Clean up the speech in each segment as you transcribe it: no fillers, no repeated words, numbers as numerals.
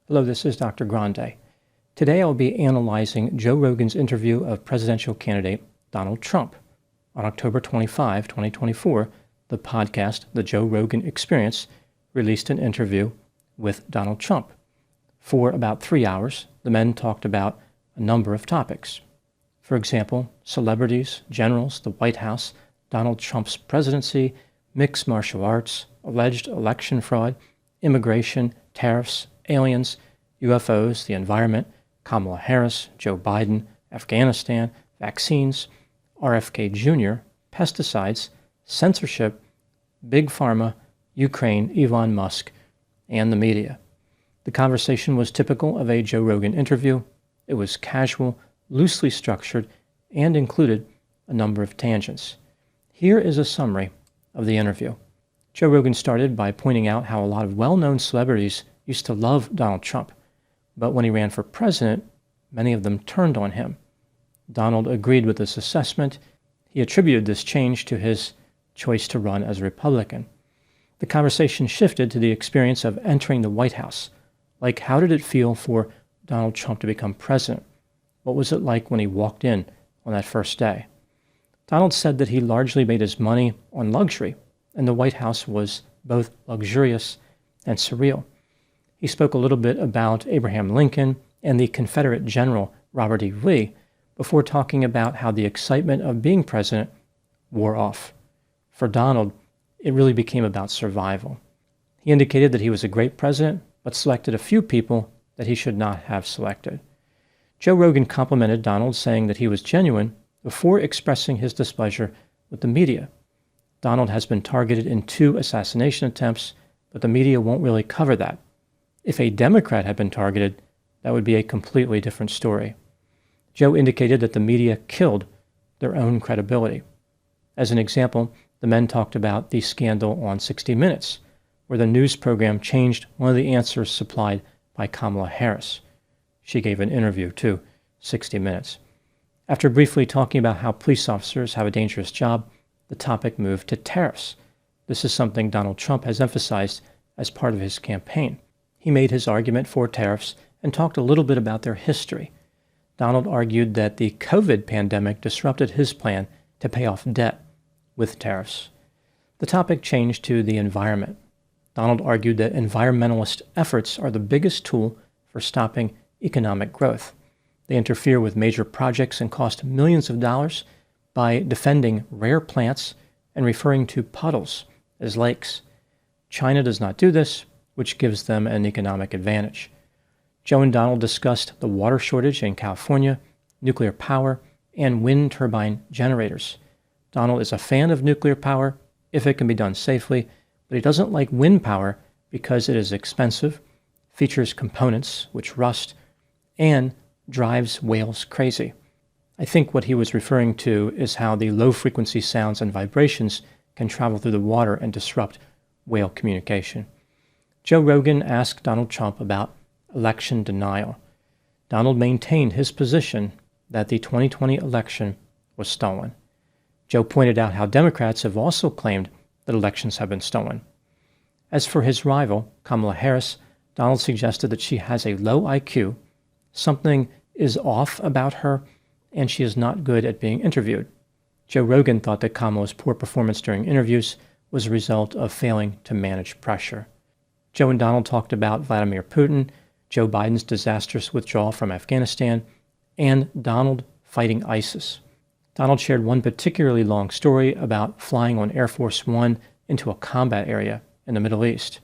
Hello, this is Dr. Grande. Today I'll be analyzing Joe Rogan's interview of presidential candidate Donald Trump. On October 25, 2024, the podcast The Joe Rogan Experience released an interview with Donald Trump. For about 3 hours, the men talked about a number of topics. For example, celebrities, generals, the White House, Donald Trump's presidency, mixed martial arts, alleged election fraud, immigration, tariffs, aliens, UFOs, the environment, Kamala Harris, Joe Biden, Afghanistan, vaccines, RFK Jr., pesticides, censorship, Big Pharma, Ukraine, Elon Musk, and the media. The conversation was typical of a Joe Rogan interview. It was casual, loosely structured, and included a number of tangents. Here is a summary of the interview. Joe Rogan started by pointing out how a lot of well-known celebrities used to love Donald Trump, but when he ran for president, many of them turned on him. Donald agreed with this assessment. He attributed this change to his choice to run as a Republican. The conversation shifted to the experience of entering the White House. Like, how did it feel for Donald Trump to become president? What was it like when he walked in on that first day? Donald said that he largely made his money on luxury, and the White House was both luxurious and surreal. He spoke a little bit about Abraham Lincoln and the Confederate General Robert E. Lee before talking about how the excitement of being president wore off. For Donald, it really became about survival. He indicated that he was a great president, but selected a few people that he should not have selected. Joe Rogan complimented Donald, saying that he was genuine before expressing his displeasure with the media. Donald has been targeted in 2 assassination attempts, but the media won't really cover that. If a Democrat had been targeted, that would be a completely different story. Joe indicated that the media killed their own credibility. As an example, the men talked about the scandal on 60 Minutes, where the news program changed one of the answers supplied by Kamala Harris. She gave an interview to 60 Minutes. After briefly talking about how police officers have a dangerous job, the topic moved to tariffs. This is something Donald Trump has emphasized as part of his campaign. He made his argument for tariffs and talked a little bit about their history. Donald argued that the COVID pandemic disrupted his plan to pay off debt with tariffs. The topic changed to the environment. Donald argued that environmentalist efforts are the biggest tool for stopping economic growth. They interfere with major projects and cost millions of dollars by defending rare plants and referring to puddles as lakes. China does not do this, which gives them an economic advantage. Joe and Donald discussed the water shortage in California, nuclear power, and wind turbine generators. Donald is a fan of nuclear power if it can be done safely, but he doesn't like wind power because it is expensive, features components which rust, and drives whales crazy. I think what he was referring to is how the low-frequency sounds and vibrations can travel through the water and disrupt whale communication. Joe Rogan asked Donald Trump about election denial. Donald maintained his position that the 2020 election was stolen. Joe pointed out how Democrats have also claimed that elections have been stolen. As for his rival, Kamala Harris, Donald suggested that she has a low IQ, something is off about her, and she is not good at being interviewed. Joe Rogan thought that Kamala's poor performance during interviews was a result of failing to manage pressure. Joe and Donald talked about Vladimir Putin, Joe Biden's disastrous withdrawal from Afghanistan, and Donald fighting ISIS. Donald shared one particularly long story about flying on Air Force One into a combat area in the Middle East.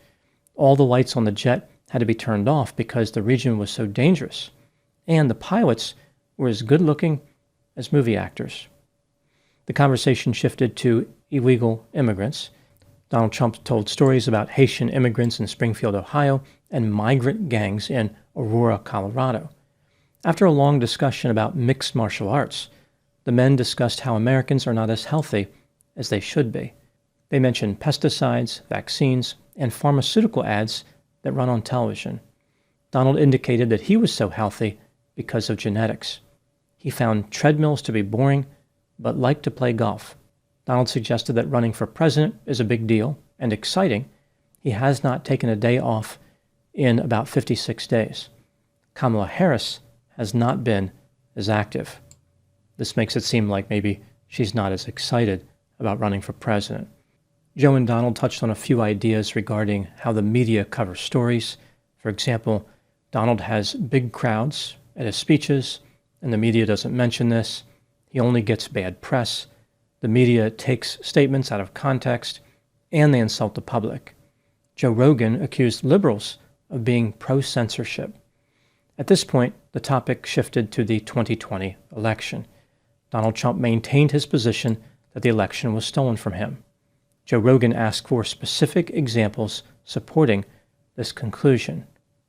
All the lights on the jet had to be turned off because the region was so dangerous, and the pilots were as good-looking as movie actors. The conversation shifted to illegal immigrants. Donald Trump told stories about Haitian immigrants in Springfield, Ohio, and migrant gangs in Aurora, Colorado. After a long discussion about mixed martial arts, the men discussed how Americans are not as healthy as they should be. They mentioned pesticides, vaccines, and pharmaceutical ads that run on television. Donald indicated that he was so healthy because of genetics. He found treadmills to be boring, but liked to play golf. Donald suggested that running for president is a big deal and exciting. He has not taken a day off in about 56 days. Kamala Harris has not been as active. This makes it seem like maybe she's not as excited about running for president. Joe and Donald touched on a few ideas regarding how the media covers stories. For example, Donald has big crowds at his speeches, and the media doesn't mention this. He only gets bad press. The media takes statements out of context, and they insult the public. Joe Rogan accused liberals of being pro-censorship. At this point, the topic shifted to the 2020 election. Donald Trump maintained his position that the election was stolen from him. Joe Rogan asked for specific examples supporting this conclusion.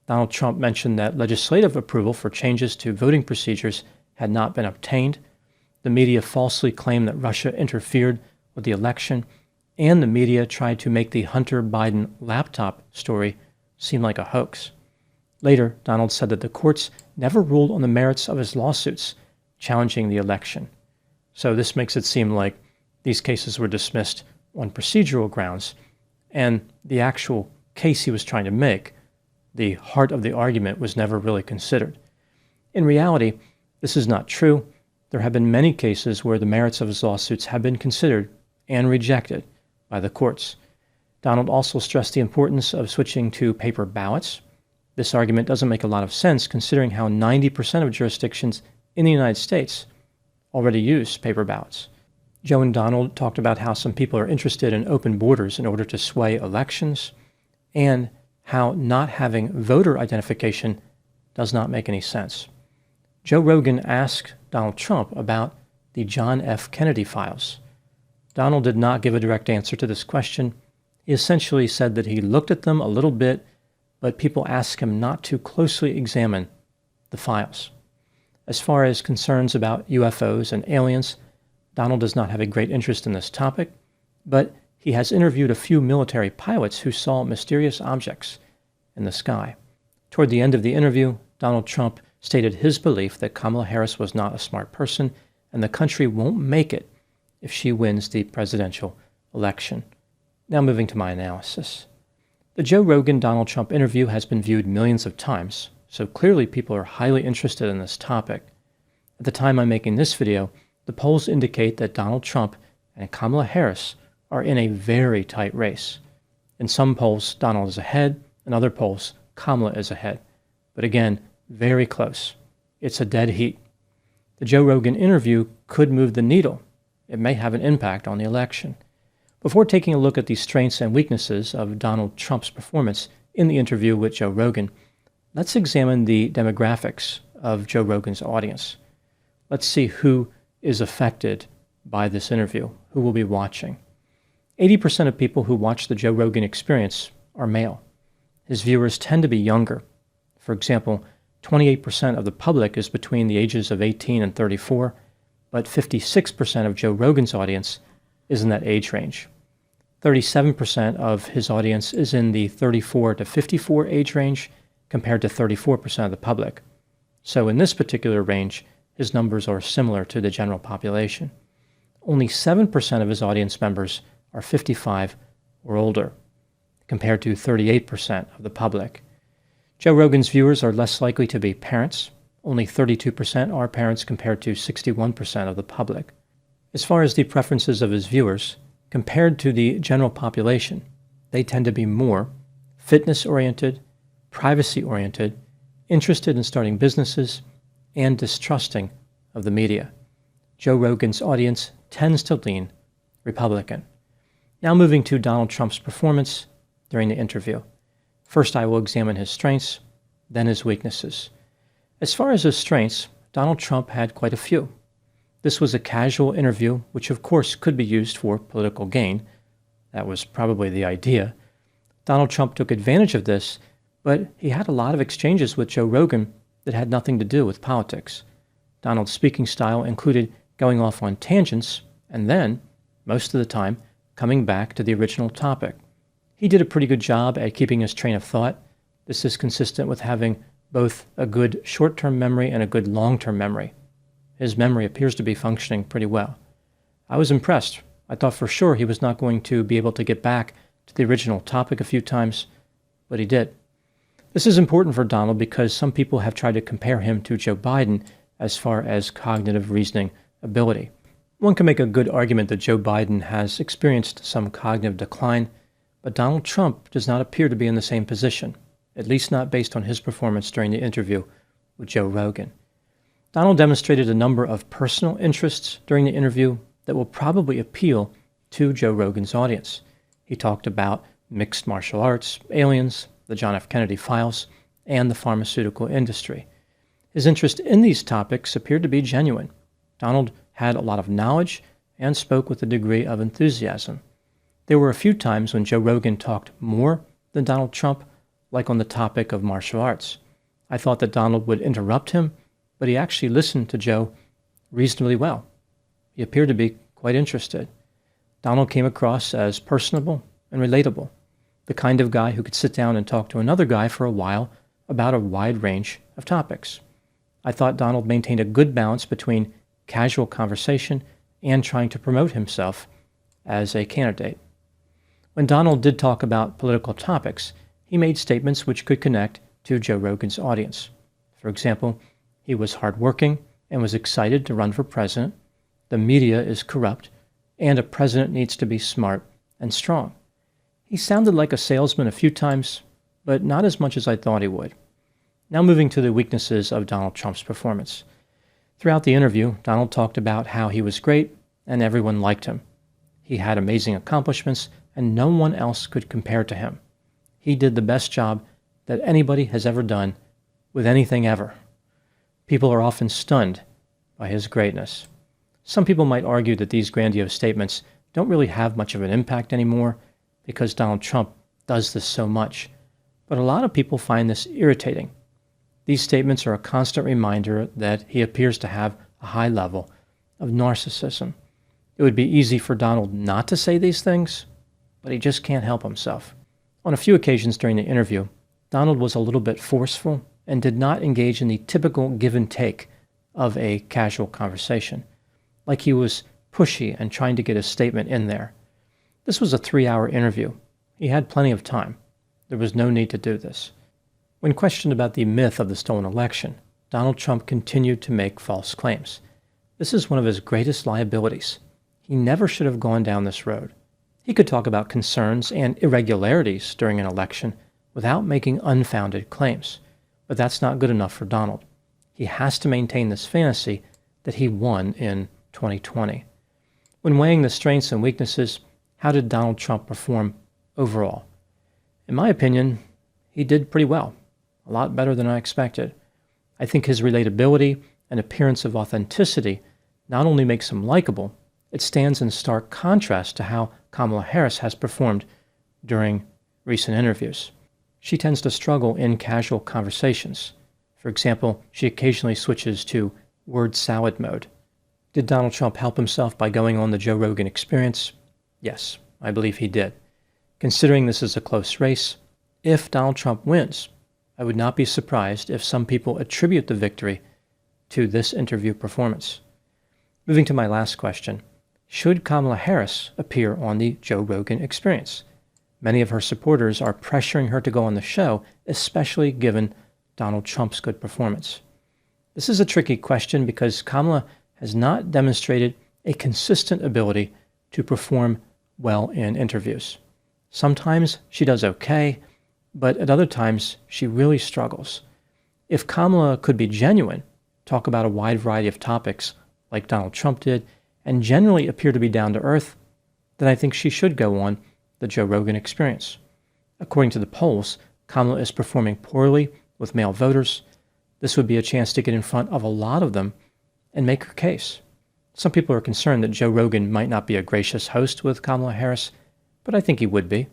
Donald Trump mentioned that legislative approval for changes to voting procedures had not been obtained. The media falsely claimed that Russia interfered with the election, and the media tried to make the Hunter Biden laptop story seem like a hoax. Later, Donald said that the courts never ruled on the merits of his lawsuits challenging the election. So this makes it seem like these cases were dismissed on procedural grounds, and the actual case he was trying to make, the heart of the argument, was never really considered. In reality, this is not true. There have been many cases where the merits of his lawsuits have been considered and rejected by the courts. Donald also stressed the importance of switching to paper ballots. This argument doesn't make a lot of sense considering how 90% of jurisdictions in the United States already use paper ballots. Joe and Donald talked about how some people are interested in open borders in order to sway elections, and how not having voter identification does not make any sense. Joe Rogan asked Donald Trump about the John F. Kennedy files. Donald did not give a direct answer to this question. He essentially said that he looked at them a little bit, but people asked him not to closely examine the files. As far as concerns about UFOs and aliens, Donald does not have a great interest in this topic, but he has interviewed a few military pilots who saw mysterious objects in the sky. Toward the end of the interview, Donald Trump stated his belief that Kamala Harris was not a smart person and the country won't make it if she wins the presidential election. Now moving to my analysis. The Joe Rogan-Donald Trump interview has been viewed millions of times, so clearly people are highly interested in this topic. At the time I'm making this video, the polls indicate that Donald Trump and Kamala Harris are in a very tight race. In some polls, Donald is ahead. In other polls, Kamala is ahead. But again, very close. It's a dead heat. The Joe Rogan interview could move the needle. It may have an impact on the election. Before taking a look at the strengths and weaknesses of Donald Trump's performance in the interview with Joe Rogan, let's examine the demographics of Joe Rogan's audience. Let's see who is affected by this interview, who will be watching. 80% of people who watch the Joe Rogan Experience are male. His viewers tend to be younger. For example, 28% of the public is between the ages of 18 and 34, but 56% of Joe Rogan's audience is in that age range. 37% of his audience is in the 34 to 54 age range, compared to 34% of the public. So in this particular range, his numbers are similar to the general population. Only 7% of his audience members are 55 or older, compared to 38% of the public. Joe Rogan's viewers are less likely to be parents. Only 32% are parents compared to 61% of the public. As far as the preferences of his viewers, compared to the general population, they tend to be more fitness-oriented, privacy-oriented, interested in starting businesses, and distrusting of the media. Joe Rogan's audience tends to lean Republican. Now moving to Donald Trump's performance during the interview. First, I will examine his strengths, then his weaknesses. As far as his strengths, Donald Trump had quite a few. This was a casual interview, which of course could be used for political gain. That was probably the idea. Donald Trump took advantage of this, but he had a lot of exchanges with Joe Rogan that had nothing to do with politics. Donald's speaking style included going off on tangents and then, most of the time, coming back to the original topic. He did a pretty good job at keeping his train of thought. This is consistent with having both a good short-term memory and a good long-term memory. His memory appears to be functioning pretty well. I was impressed. I thought for sure he was not going to be able to get back to the original topic a few times, but he did. This is important for Donald because some people have tried to compare him to Joe Biden as far as cognitive reasoning ability. One can make a good argument that Joe Biden has experienced some cognitive decline, but Donald Trump does not appear to be in the same position, at least not based on his performance during the interview with Joe Rogan. Donald demonstrated a number of personal interests during the interview that will probably appeal to Joe Rogan's audience. He talked about mixed martial arts, aliens, the John F. Kennedy files, and the pharmaceutical industry. His interest in these topics appeared to be genuine. Donald had a lot of knowledge and spoke with a degree of enthusiasm. There were a few times when Joe Rogan talked more than Donald Trump, like on the topic of martial arts. I thought that Donald would interrupt him, but he actually listened to Joe reasonably well. He appeared to be quite interested. Donald came across as personable and relatable, the kind of guy who could sit down and talk to another guy for a while about a wide range of topics. I thought Donald maintained a good balance between casual conversation and trying to promote himself as a candidate. When Donald did talk about political topics, he made statements which could connect to Joe Rogan's audience. For example, he was hardworking and was excited to run for president. The media is corrupt, and a president needs to be smart and strong. He sounded like a salesman a few times, but not as much as I thought he would. Now moving to the weaknesses of Donald Trump's performance. Throughout the interview, Donald talked about how he was great and everyone liked him. He had amazing accomplishments and no one else could compare to him. He did the best job that anybody has ever done with anything ever. People are often stunned by his greatness. Some people might argue that these grandiose statements don't really have much of an impact anymore because Donald Trump does this so much. But a lot of people find this irritating. These statements are a constant reminder that he appears to have a high level of narcissism. It would be easy for Donald not to say these things, but he just can't help himself. On a few occasions during the interview, Donald was a little bit forceful and did not engage in the typical give and take of a casual conversation, like he was pushy and trying to get a statement in there. This was a 3-hour interview. He had plenty of time. There was no need to do this. When questioned about the myth of the stolen election, Donald Trump continued to make false claims. This is one of his greatest liabilities. He never should have gone down this road. He could talk about concerns and irregularities during an election without making unfounded claims. But that's not good enough for Donald. He has to maintain this fantasy that he won in 2020. When weighing the strengths and weaknesses, how did Donald Trump perform overall? In my opinion, he did pretty well. A lot better than I expected. I think his relatability and appearance of authenticity not only makes him likable, it stands in stark contrast to how Kamala Harris has performed during recent interviews. She tends to struggle in casual conversations. For example, she occasionally switches to word salad mode. Did Donald Trump help himself by going on the Joe Rogan Experience? Yes, I believe he did. Considering this is a close race, if Donald Trump wins, I would not be surprised if some people attribute the victory to this interview performance. Moving to my last question, should Kamala Harris appear on the Joe Rogan Experience? Many of her supporters are pressuring her to go on the show, especially given Donald Trump's good performance. This is a tricky question because Kamala has not demonstrated a consistent ability to perform well in interviews. Sometimes she does okay, but at other times she really struggles. If Kamala could be genuine, talk about a wide variety of topics like Donald Trump did, and generally appear to be down to earth, then I think she should go on the Joe Rogan Experience. According to the polls, Kamala is performing poorly with male voters. This would be a chance to get in front of a lot of them and make her case. Some people are concerned that Joe Rogan might not be a gracious host with Kamala Harris, but I think he would be.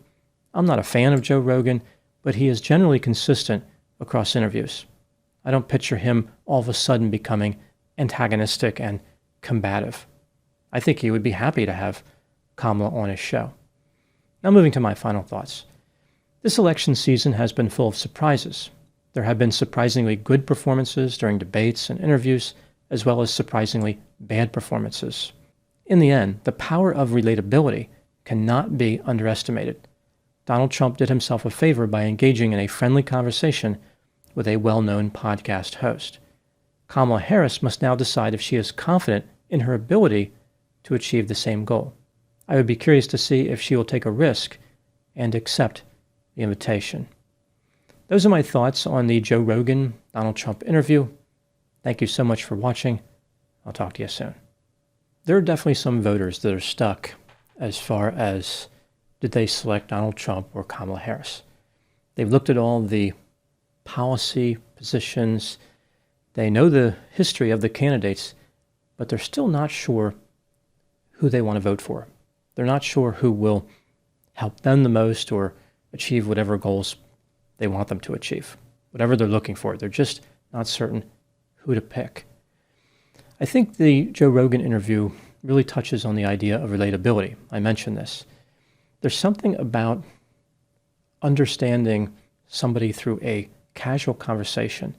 I'm not a fan of Joe Rogan, but he is generally consistent across interviews. I don't picture him all of a sudden becoming antagonistic and combative. I think he would be happy to have Kamala on his show. Now moving to my final thoughts. This election season has been full of surprises. There have been surprisingly good performances during debates and interviews, as well as surprisingly bad performances. In the end, the power of relatability cannot be underestimated. Donald Trump did himself a favor by engaging in a friendly conversation with a well-known podcast host. Kamala Harris must now decide if she is confident in her ability to achieve the same goal. I would be curious to see if she will take a risk and accept the invitation. Those are my thoughts on the Joe Rogan Donald Trump interview. Thank you so much for watching. I'll talk to you soon. There are definitely some voters that are stuck as far as did they select Donald Trump or Kamala Harris. They've looked at all the policy positions. They know the history of the candidates, but they're still not sure who they want to vote for. They're not sure who will help them the most or achieve whatever goals they want them to achieve, whatever they're looking for. They're just not certain who to pick. I think the Joe Rogan interview really touches on the idea of relatability. I mentioned this. There's something about understanding somebody through a casual conversation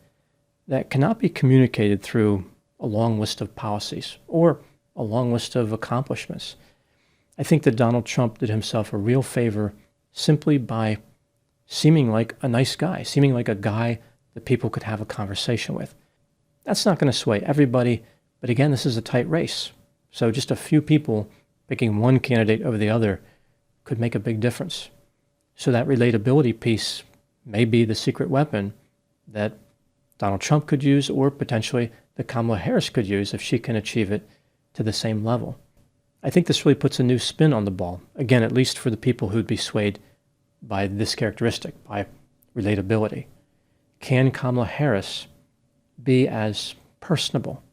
that cannot be communicated through a long list of policies or a long list of accomplishments. I think that Donald Trump did himself a real favor simply by seeming like a nice guy, seeming like a guy that people could have a conversation with. That's not going to sway everybody, but again, this is a tight race. So just a few people picking one candidate over the other could make a big difference. So that relatability piece may be the secret weapon that Donald Trump could use, or potentially that Kamala Harris could use if she can achieve it to the same level. I think this really puts a new spin on the ball, again, at least for the people who'd be swayed by this characteristic, by relatability. Can Kamala Harris be as personable?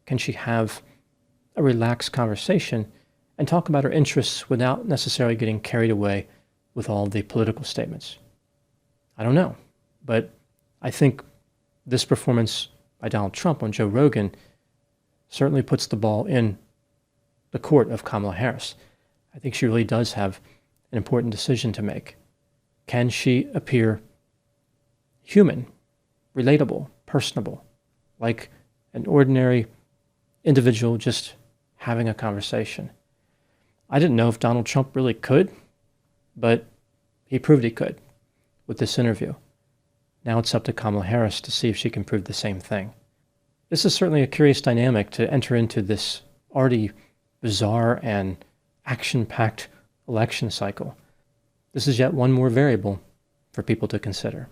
Can she have a relaxed conversation and talk about her interests without necessarily getting carried away with all the political statements? I don't know, but I think this performance by Donald Trump on Joe Rogan certainly puts the ball in the court of Kamala Harris. I think she really does have an important decision to make. Can she appear human, relatable, personable, like an ordinary individual just having a conversation? I didn't know if Donald Trump really could, but he proved he could with this interview. Now it's up to Kamala Harris to see if she can prove the same thing. This is certainly a curious dynamic to enter into this already bizarre and action-packed election cycle. This is yet one more variable for people to consider.